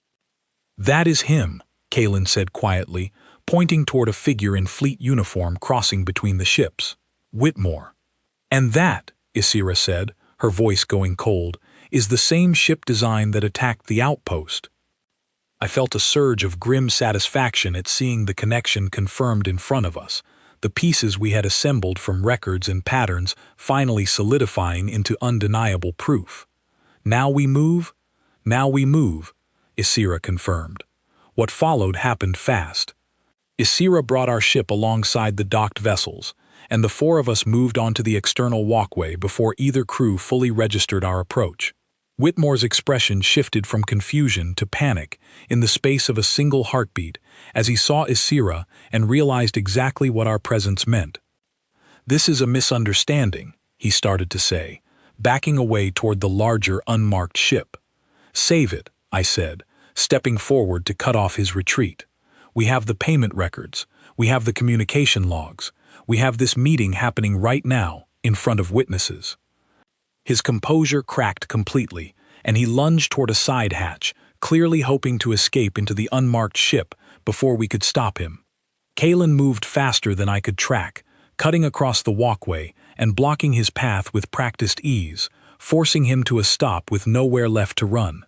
Speaker 1: That is him, Kalen said quietly, pointing toward a figure in fleet uniform crossing between the ships. Whitmore. And that, Isira said, her voice going cold, is the same ship design that attacked the outpost. I felt a surge of grim satisfaction at seeing the connection confirmed in front of us, the pieces we had assembled from records and patterns finally solidifying into undeniable proof. Now we move, Isira confirmed. What followed happened fast. Isira brought our ship alongside the docked vessels, and the four of us moved onto the external walkway before either crew fully registered our approach. Whitmore's expression shifted from confusion to panic in the space of a single heartbeat as he saw Isira and realized exactly what our presence meant. "This is a misunderstanding," he started to say, backing away toward the larger, unmarked ship. "Save it," I said, stepping forward to cut off his retreat. "We have the payment records. We have the communication logs. We have this meeting happening right now, in front of witnesses." His composure cracked completely, and he lunged toward a side hatch, clearly hoping to escape into the unmarked ship before we could stop him. Kalen moved faster than I could track, cutting across the walkway and blocking his path with practiced ease, forcing him to a stop with nowhere left to run.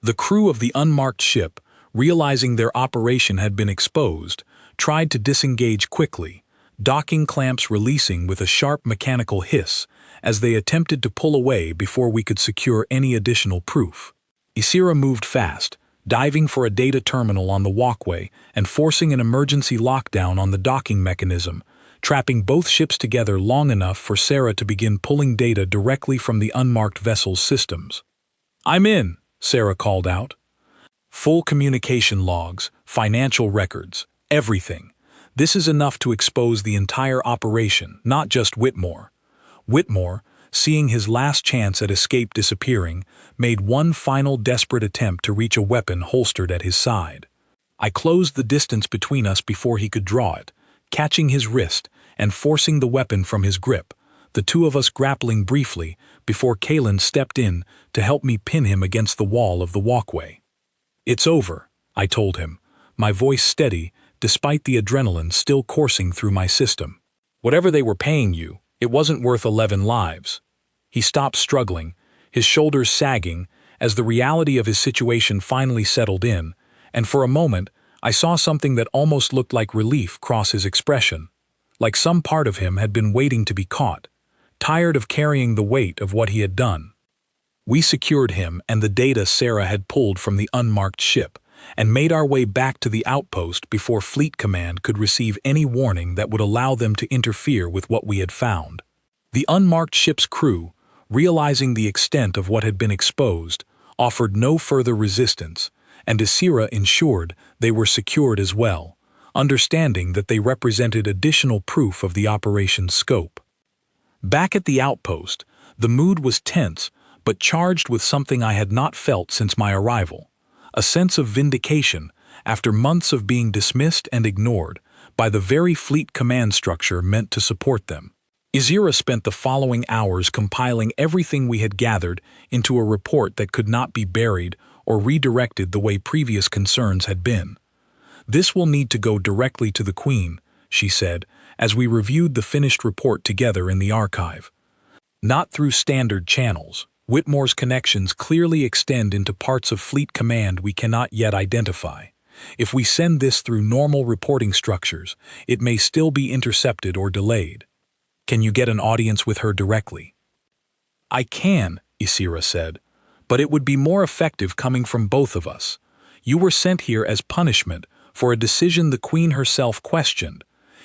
Speaker 1: The crew of the unmarked ship, realizing their operation had been exposed, tried to disengage quickly, docking clamps releasing with a sharp mechanical hiss as they attempted to pull away before we could secure any additional proof. Isira moved fast, diving for a data terminal on the walkway and forcing an emergency lockdown on the docking mechanism, trapping both ships together long enough for Sarah to begin pulling data directly from the unmarked vessel's systems. "I'm in," Sarah called out. "Full communication logs, financial records, everything. This is enough to expose the entire operation, not just Whitmore." Whitmore, seeing his last chance at escape disappearing, made one final desperate attempt to reach a weapon holstered at his side. I closed the distance between us before he could draw it, catching his wrist and forcing the weapon from his grip, the two of us grappling briefly before Kalen stepped in to help me pin him against the wall of the walkway. "It's over," I told him, my voice steady despite the adrenaline still coursing through my system. "Whatever they were paying you, it wasn't worth 11 lives." He stopped struggling, his shoulders sagging as the reality of his situation finally settled in, and for a moment I saw something that almost looked like relief cross his expression, like some part of him had been waiting to be caught, tired of carrying the weight of what he had done. We secured him and the data Sarah had pulled from the unmarked ship, and made our way back to the outpost before Fleet Command could receive any warning that would allow them to interfere with what we had found. The unmarked ship's crew, realizing the extent of what had been exposed, offered no further resistance, and Isira ensured they were secured as well, understanding that they represented additional proof of the operation's scope. Back at the outpost, the mood was tense but charged with something I had not felt since my arrival. A sense of vindication after months of being dismissed and ignored by the very Fleet Command structure meant to support them. Isira spent the following hours compiling everything we had gathered into a report that could not be buried or redirected the way previous concerns had been. "This will need to go directly to the Queen," she said, as we reviewed the finished report together in the archive. "Not through standard channels. Whitmore's connections clearly extend into parts of Fleet Command we cannot yet identify. If we send this through normal reporting structures, it may still be intercepted or delayed. Can you get an audience with her directly?" "I can," Isira said, "but it would be more effective coming from both of us. You were sent here as punishment for a decision the Queen herself questioned.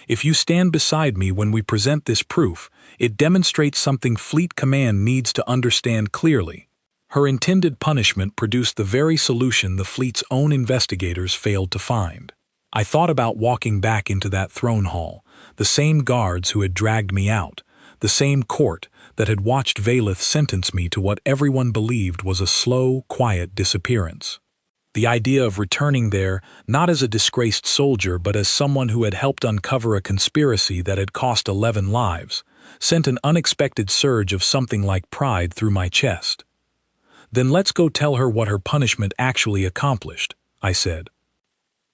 Speaker 1: If you stand beside me when we present this proof, it demonstrates something Fleet Command needs to understand clearly." Her intended punishment produced the very solution the fleet's own investigators failed to find. I thought about walking back into that throne hall, the same guards who had dragged me out, the same court that had watched Valeth sentence me to what everyone believed was a slow, quiet disappearance. The idea of returning there, not as a disgraced soldier but as someone who had helped uncover a conspiracy that had cost 11 lives, sent an unexpected surge of something like pride through my chest. "Then let's go tell her what her punishment actually accomplished," I said.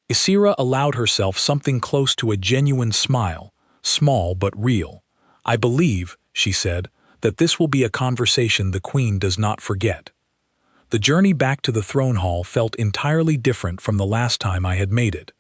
Speaker 1: Isira allowed herself something close to a genuine smile, small but real. "I believe," she said, "that this will be a conversation the Queen does not forget." The journey back to the throne hall felt entirely different from the last time I had made it.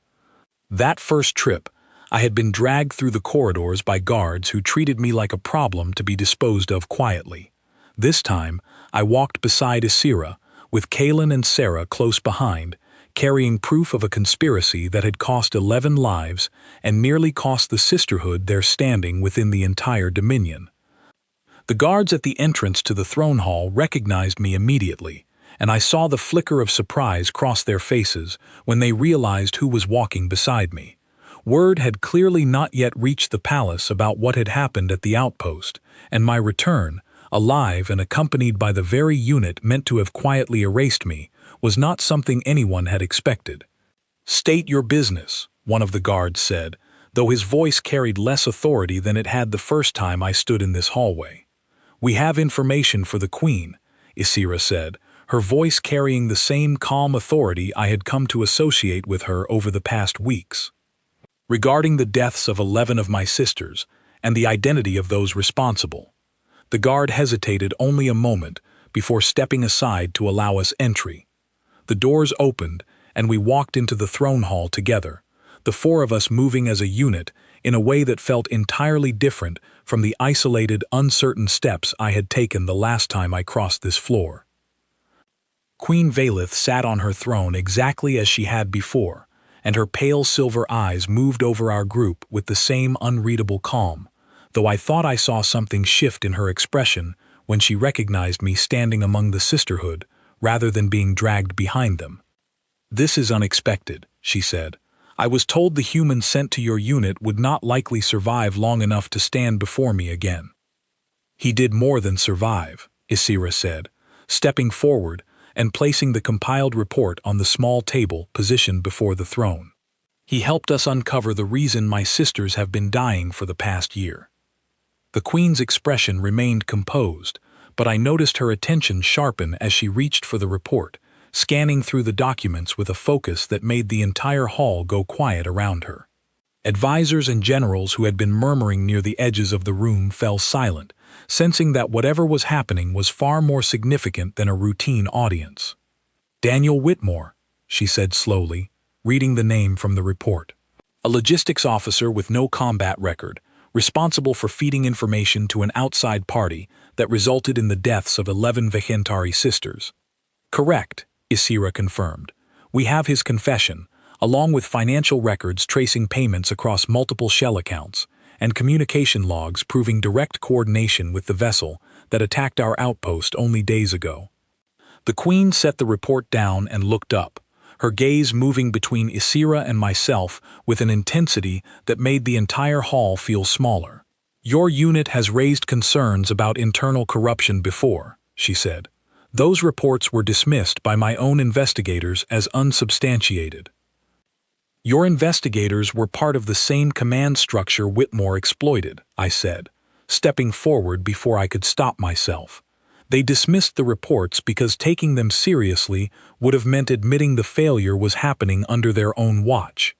Speaker 1: That first trip, I had been dragged through the corridors by guards who treated me like a problem to be disposed of quietly. This time, I walked beside Isira, with Kalen and Sarah close behind, carrying proof of a conspiracy that had cost 11 lives and nearly cost the sisterhood their standing within the entire Dominion. The guards at the entrance to the throne hall recognized me immediately, and I saw the flicker of surprise cross their faces when they realized who was walking beside me. Word had clearly not yet reached the palace about what had happened at the outpost, and my return, alive and accompanied by the very unit meant to have quietly erased me, was not something anyone had expected. "State your business," one of the guards said, though his voice carried less authority than it had the first time I stood in this hallway. "We have information for the Queen," Isira said, her voice carrying the same calm authority I had come to associate with her over the past weeks. "Regarding the deaths of 11 of my sisters and the identity of those responsible." The guard hesitated only a moment before stepping aside to allow us entry. The doors opened, and we walked into the throne hall together, the four of us moving as a unit in a way that felt entirely different from the isolated, uncertain steps I had taken the last time I crossed this floor. Queen Valith sat on her throne exactly as she had before, and her pale silver eyes moved over our group with the same unreadable calm, though I thought I saw something shift in her expression when she recognized me standing among the sisterhood rather than being dragged behind them. "This is unexpected," she said. "I was told the human sent to your unit would not likely survive long enough to stand before me again." "He did more than survive," Isira said, stepping forward and placing the compiled report on the small table positioned before the throne. "He helped us uncover the reason my sisters have been dying for the past year." The Queen's expression remained composed, but I noticed her attention sharpen as she reached for the report, scanning through the documents with a focus that made the entire hall go quiet around her. Advisors and generals who had been murmuring near the edges of the room fell silent, sensing that whatever was happening was far more significant than a routine audience. "Daniel Whitmore," she said slowly, reading the name from the report. "A logistics officer with no combat record, responsible for feeding information to an outside party that resulted in the deaths of 11 Vejentari sisters." "Correct," Isira confirmed. "We have his confession, along with financial records tracing payments across multiple shell accounts, and communication logs proving direct coordination with the vessel that attacked our outpost only days ago." The Queen set the report down and looked up, her gaze moving between Isira and myself with an intensity that made the entire hall feel smaller. "Your unit has raised concerns about internal corruption before," she said. "Those reports were dismissed by my own investigators as unsubstantiated." "Your investigators were part of the same command structure Whitmore exploited," I said, stepping forward before I could stop myself. "They dismissed the reports because taking them seriously would have meant admitting the failure was happening under their own watch."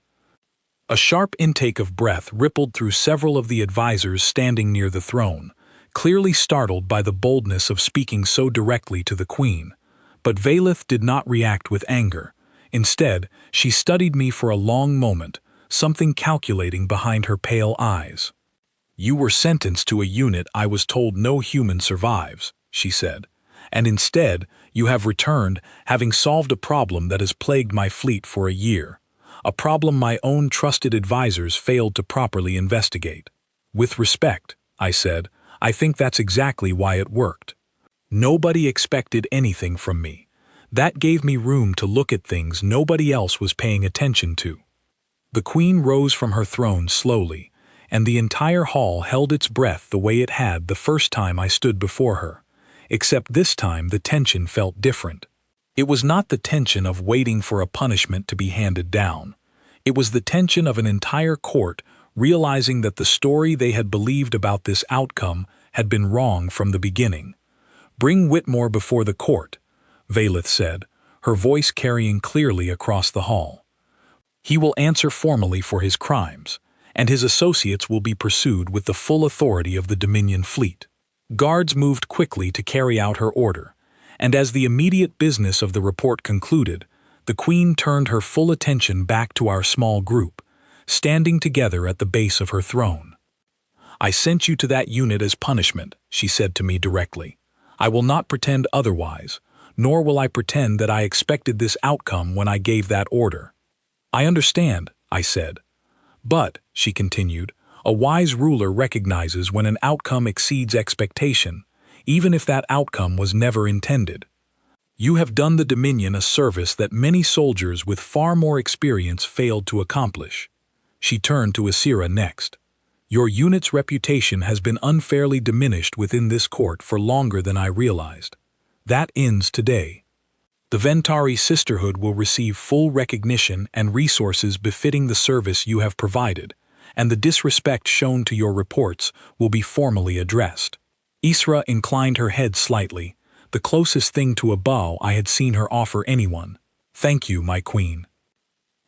Speaker 1: A sharp intake of breath rippled through several of the advisors standing near the throne, clearly startled by the boldness of speaking so directly to the Queen. But Valith did not react with anger. Instead, she studied me for a long moment, something calculating behind her pale eyes. "You were sentenced to a unit I was told no human survives," she said, "and instead you have returned having solved a problem that has plagued my fleet for a year, a problem my own trusted advisors failed to properly investigate." "With respect," I said, "I think that's exactly why it worked. Nobody expected anything from me. That gave me room to look at things nobody else was paying attention to." The Queen rose from her throne slowly, and the entire hall held its breath the way it had the first time I stood before her. Except this time the tension felt different. It was not the tension of waiting for a punishment to be handed down. It was the tension of an entire court realizing that the story they had believed about this outcome had been wrong from the beginning. "Bring Whitmore before the court," Valith said, her voice carrying clearly across the hall. "He will answer formally for his crimes, and his associates will be pursued with the full authority of the Dominion fleet." Guards moved quickly to carry out her order, and as the immediate business of the report concluded, the Queen turned her full attention back to our small group, standing together at the base of her throne. "I sent you to that unit as punishment," she said to me directly. "I will not pretend otherwise, nor will I pretend that I expected this outcome when I gave that order." "I understand," I said. "But," she continued, "a wise ruler recognizes when an outcome exceeds expectation, even if that outcome was never intended. You have done the Dominion a service that many soldiers with far more experience failed to accomplish." She turned to Isira next. "Your unit's reputation has been unfairly diminished within this court for longer than I realized. That ends today. The Ventari Sisterhood will receive full recognition and resources befitting the service you have provided, and the disrespect shown to your reports will be formally addressed." Isra inclined her head slightly, the closest thing to a bow I had seen her offer anyone. "Thank you, my queen."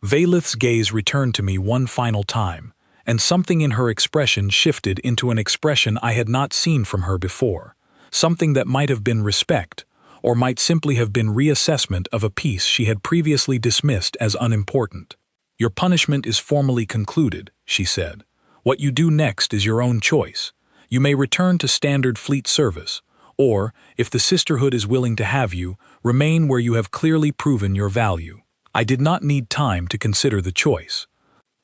Speaker 1: Valith's gaze returned to me one final time, and something in her expression shifted into an expression I had not seen from her before, something that might have been respect, or might simply have been reassessment of a piece she had previously dismissed as unimportant. "Your punishment is formally concluded," she said. "What you do next is your own choice. You may return to standard fleet service, or, if the Sisterhood is willing to have you, remain where you have clearly proven your value." I did not need time to consider the choice.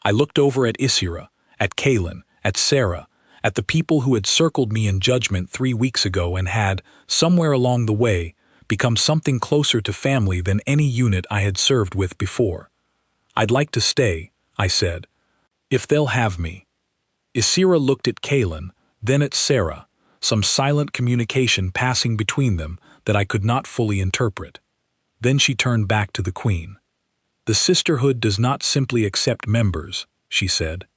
Speaker 1: I looked over at Isira, at Kaelin, at Sarah, at the people who had circled me in judgment 3 weeks ago and had, somewhere along the way, become something closer to family than any unit I had served with before. "I'd like to stay," I said, "if they'll have me." Isira looked at Kaelin, then at Sarah, some silent communication passing between them that I could not fully interpret. Then she turned back to the Queen. "The Sisterhood does not simply accept members," she said.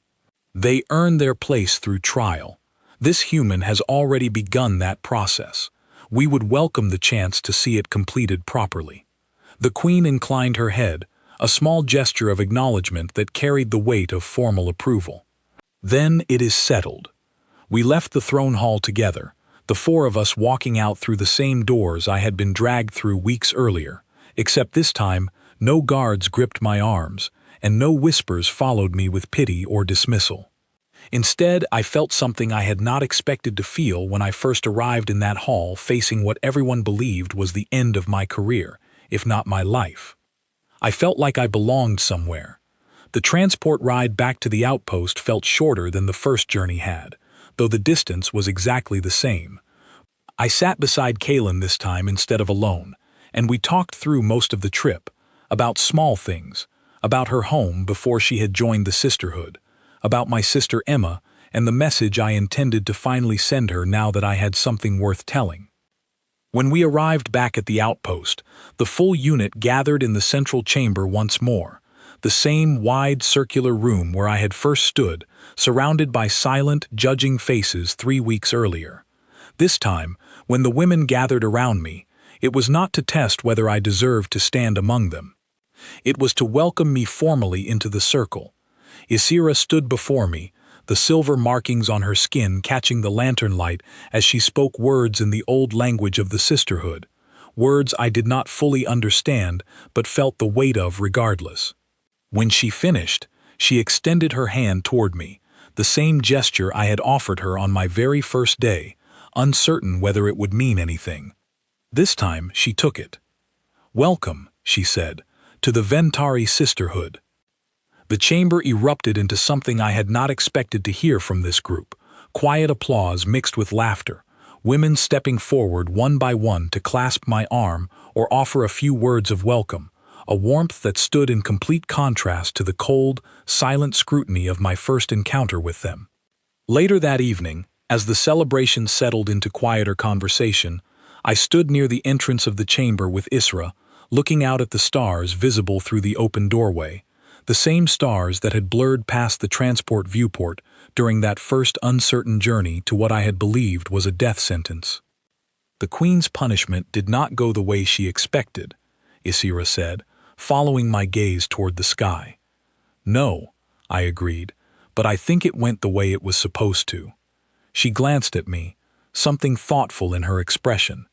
Speaker 1: "They earn their place through trial. This human has already begun that process. We would welcome the chance to see it completed properly." The Queen inclined her head, a small gesture of acknowledgement that carried the weight of formal approval. "Then it is settled." We left the throne hall together, the 4 of us walking out through the same doors I had been dragged through weeks earlier, except this time no guards gripped my arms, and no whispers followed me with pity or dismissal. Instead, I felt something I had not expected to feel when I first arrived in that hall facing what everyone believed was the end of my career, if not my life. I felt like I belonged somewhere. The transport ride back to the outpost felt shorter than the first journey had, though the distance was exactly the same. I sat beside Kaelin this time instead of alone, and we talked through most of the trip, about small things, about her home before she had joined the Sisterhood, about my sister Emma and the message I intended to finally send her now that I had something worth telling. When we arrived back at the outpost, the full unit gathered in the central chamber once more, the same wide circular room where I had first stood, surrounded by silent, judging faces 3 weeks earlier. This time, when the women gathered around me, it was not to test whether I deserved to stand among them. It was to welcome me formally into the circle. Isira stood before me, the silver markings on her skin catching the lantern light as she spoke words in the old language of the Sisterhood, words I did not fully understand but felt the weight of regardless. When she finished, she extended her hand toward me, the same gesture I had offered her on my very first day, uncertain whether it would mean anything. This time she took it. "Welcome," she said, "to the Ventari Sisterhood." The chamber erupted into something I had not expected to hear from this group, quiet applause mixed with laughter, women stepping forward one by one to clasp my arm or offer a few words of welcome, a warmth that stood in complete contrast to the cold, silent scrutiny of my first encounter with them. Later that evening, as the celebration settled into quieter conversation, I stood near the entrance of the chamber with Isra, looking out at the stars visible through the open doorway, the same stars that had blurred past the transport viewport during that first uncertain journey to what I had believed was a death sentence. "The Queen's punishment did not go the way she expected," Isira said, following my gaze toward the sky. "No," I agreed, "but I think it went the way it was supposed to." She glanced at me, something thoughtful in her expression.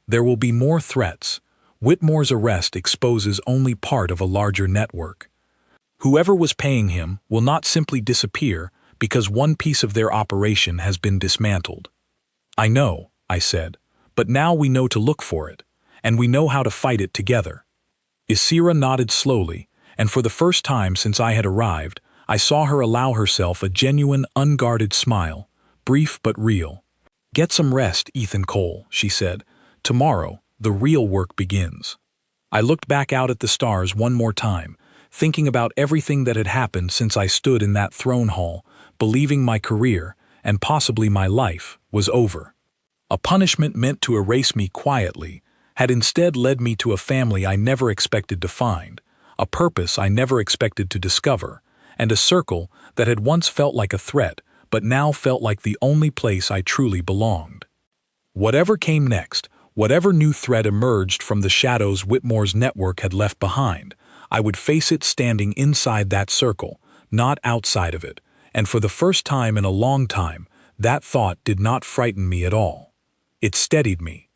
Speaker 1: "There will be more threats. Whitmore's arrest exposes only part of a larger network. Whoever was paying him will not simply disappear because one piece of their operation has been dismantled." "I know," I said, "but now we know to look for it. and we know how to fight it together." Isira nodded slowly, and for the first time since I had arrived, I saw her allow herself a genuine, unguarded smile, brief but real. "Get some rest, Ethan Cole," she said. "Tomorrow, the real work begins." I looked back out at the stars one more time, thinking about everything that had happened since I stood in that throne hall, believing my career, and possibly my life, was over. A punishment meant to erase me quietly had instead led me to a family I never expected to find, a purpose I never expected to discover, and a circle that had once felt like a threat but now felt like the only place I truly belonged. Whatever came next, whatever new threat emerged from the shadows Whitmore's network had left behind, I would face it standing inside that circle, not outside of it, and for the first time in a long time, that thought did not frighten me at all. It steadied me.